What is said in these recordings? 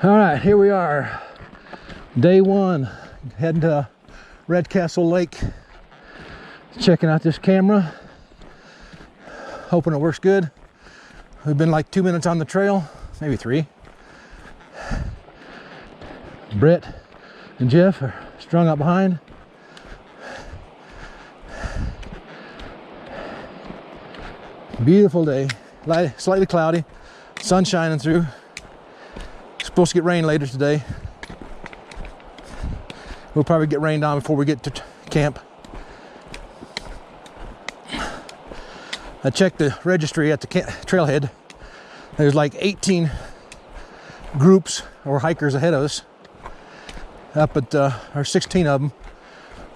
All right, here we are, day one, heading to Red Castle Lake, checking out this camera, hoping it works good. We've been like 2 minutes on the trail, maybe 3. Brett and Jeff are strung up behind. Beautiful day, slightly cloudy, sun shining through. Supposed to get rain later today. We'll probably get rained on before we get to camp. I checked the registry at the trailhead. There's like 18 groups or hikers ahead of us. Up at, or 16 of them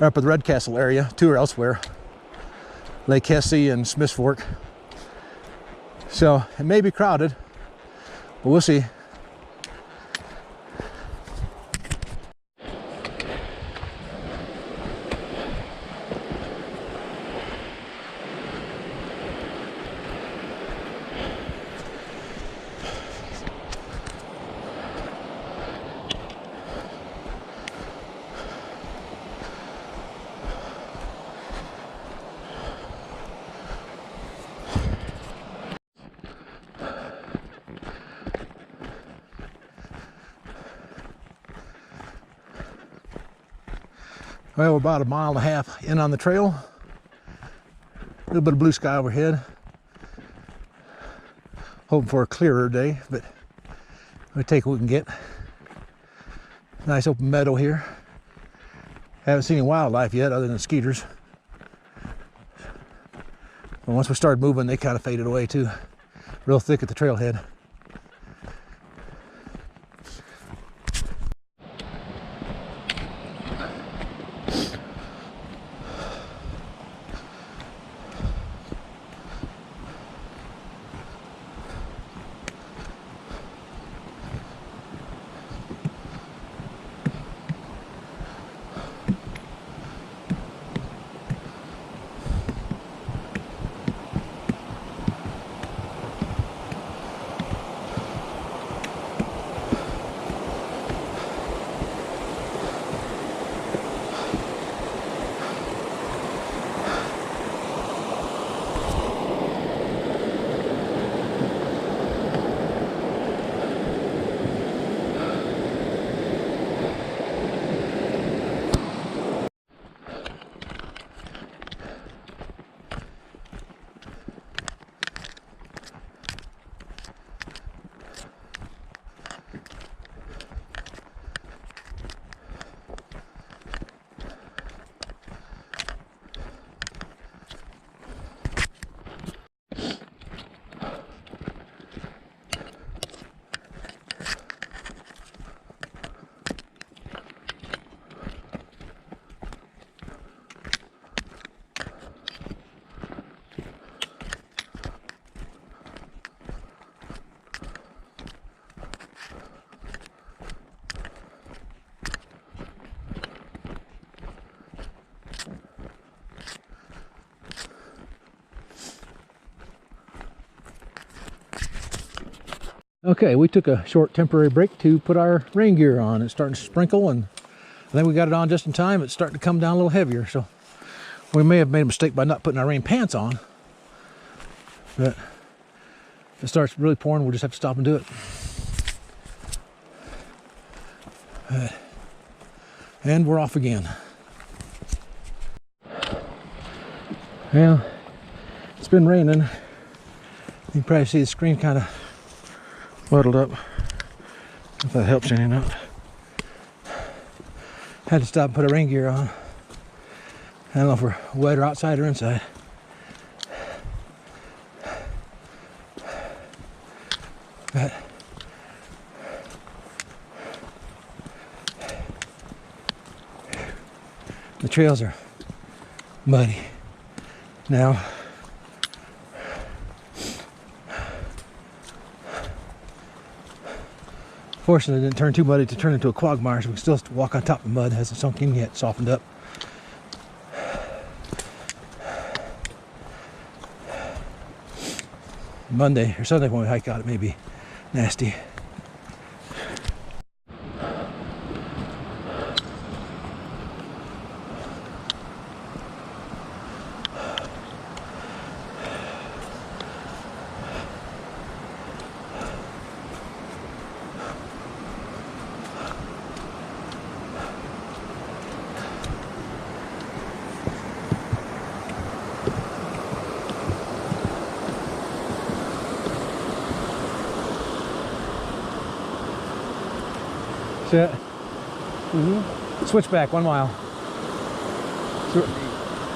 are up at the Red Castle area. 2 are elsewhere. Lake Hesse and Smiths Fork. So it may be crowded, but we'll see. Well, we're about 1.5 miles in on the trail. A little bit of blue sky overhead. Hoping for a clearer day, but we'll take what we can get. Nice open meadow here. Haven't seen any wildlife yet other than skeeters. But once we started moving, they kind of faded away too. Real thick at the trailhead. Okay, we took a short temporary break to put our rain gear on. It's starting to sprinkle, and I think we got it on just in time. It's starting to come down a little heavier, so we may have made a mistake by not putting our rain pants on. But if it starts really pouring, we'll just have to stop and do it. And we're off again. Well, it's been raining. You can probably see the screen kind of muddled up, if that helps any not. Had to stop and put a rain gear on. I don't know if we're wet or outside or inside. But the trails are muddy now. Fortunately, it didn't turn too muddy to turn into a quagmire, so we can still walk on top of the mud. It hasn't sunk in yet, softened up. Monday or Sunday when we hike out, it may be nasty. See it? Switchback, 1 mile.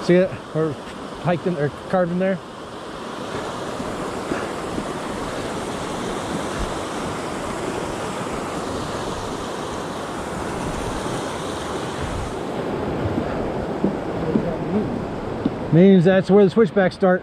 See it? Or hiked in, or carved in there? Means that's where the switchbacks start.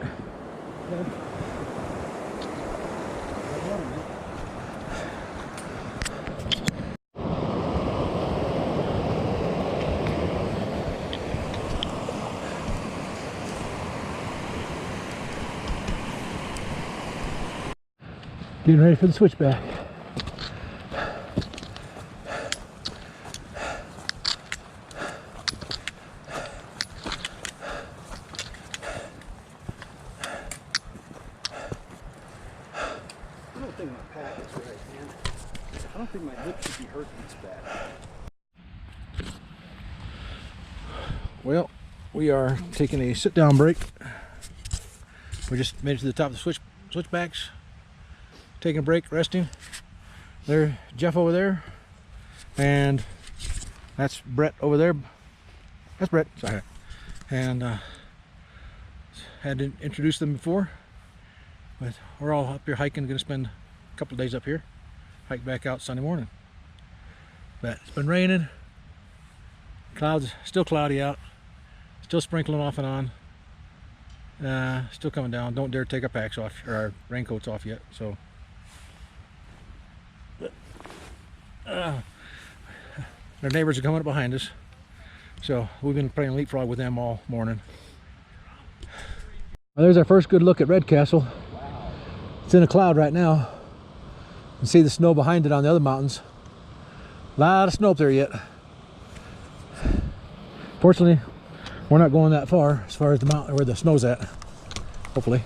Getting ready for the switchback. I don't think my pack is right, man. I don't think my hip should be hurting this bad. Well, we are taking a sit-down break. We just made it to the top of the switchbacks. Taking a break, resting. There's Jeff over there, and that's Brett over there. That's Brett. Sorry. And had to introduce them before, but we're all up here hiking. Going to spend a couple of days up here. Hike back out Sunday morning. But it's been raining. Clouds still cloudy out. Still sprinkling off and on. Still coming down. Don't dare take our packs off or our raincoats off yet. So. Our neighbors are coming up behind us, so we've been playing leapfrog with them all morning. Well, there's our first good look at Red Castle. It's in a cloud right now. You can see the snow behind it on the other mountains. A lot of snow up there yet. Fortunately, we're not going that far as the mountain where the snow's at. Hopefully.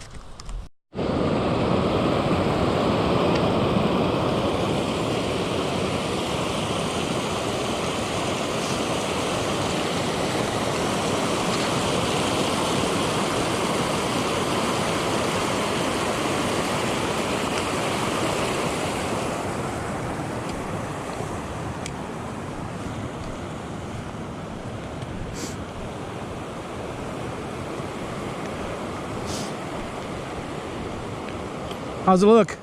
How's it look?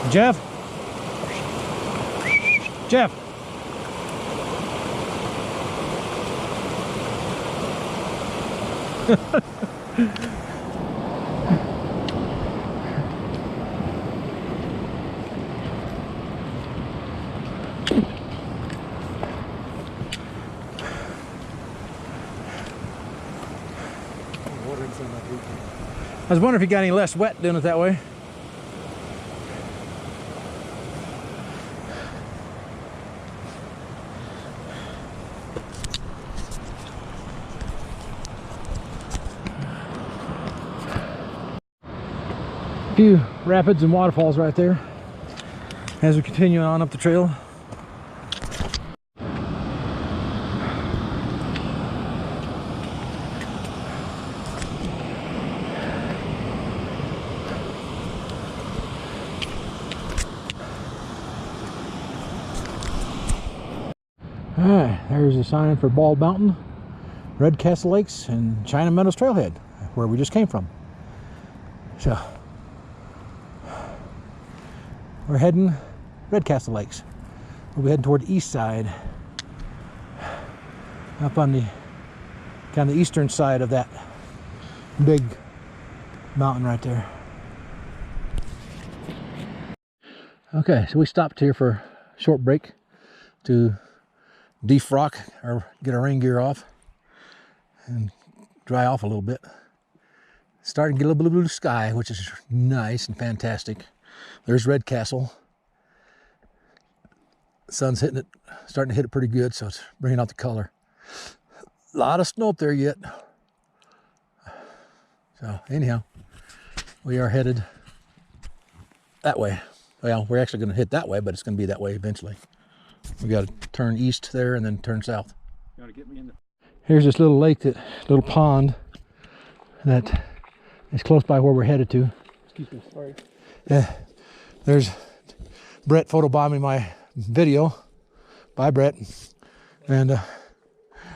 Jeff? Jeff? I was wondering if you got any less wet doing it that way. A few rapids and waterfalls right there as we continue on up the trail. Alright, there's a sign for Bald Mountain, Red Castle Lakes, and China Meadows Trailhead, where we just came from. So, we're heading Redcastle Lakes. We'll be heading toward the east side, up on the kind of the eastern side of that big mountain right there. Okay, so we stopped here for a short break to defrock or get our rain gear off and dry off a little bit. Starting to get a little bit of blue sky, which is nice and fantastic. There's Redcastle. The sun's hitting it, starting to hit it pretty good, so it's bringing out the color. A lot of snow up there yet. So anyhow, we are headed that way. Well, we're actually going to hit that way, but it's going to be that way eventually. We got to turn east there and then turn south. You want to get me in the... Here's this little lake, that little pond that is close by where we're headed to. Excuse me, sorry. Yeah, there's Brett photobombing my video. Bye, Brett. And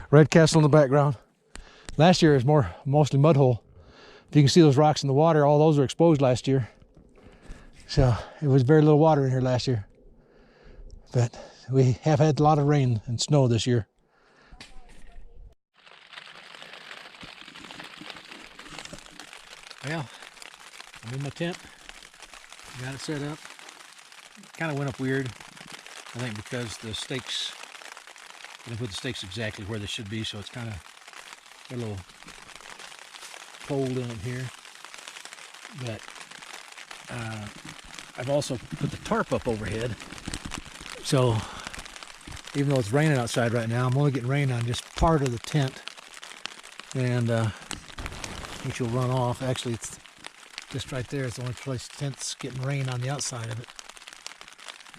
Redcastle in the background. Last year it was mostly mud hole. If you can see those rocks in the water, all those were exposed last year. So it was very little water in here last year. But we have had a lot of rain and snow this year. Well, I'm in my tent. Got it set up. Kind of went up weird. I think because the stakes, I didn't put the stakes exactly where they should be, so it's kind of a little fold in them here. But I've also put the tarp up overhead. So even though it's raining outside right now, I'm only getting rain on just part of the tent. And which will run off. Actually, it's just right there. It's the only place the tent's getting rain on the outside of it.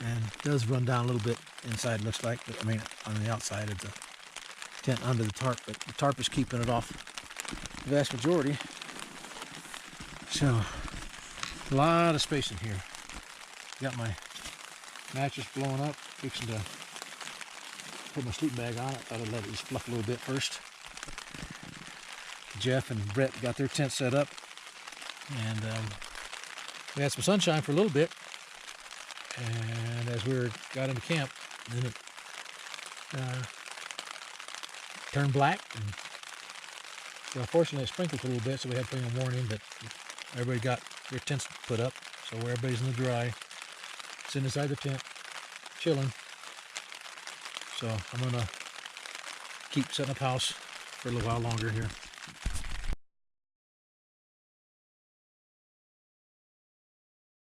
And it does run down a little bit inside, looks like, but I mean on the outside of the tent under the tarp, but the tarp is keeping it off the vast majority. So a lot of space in here. Got my mattress blowing up, fixing to put my sleep bag on it. Thought I'd let it just fluff a little bit first. Jeff and Brett got their tent set up, and we had some sunshine for a little bit. And as we got into camp, then it turned black. And well, fortunately, it sprinkled a little bit, so we had plenty of warning. But everybody got their tents put up, so where everybody's in the dry, sitting inside the tent, chilling. So I'm gonna keep setting up house for a little while longer here.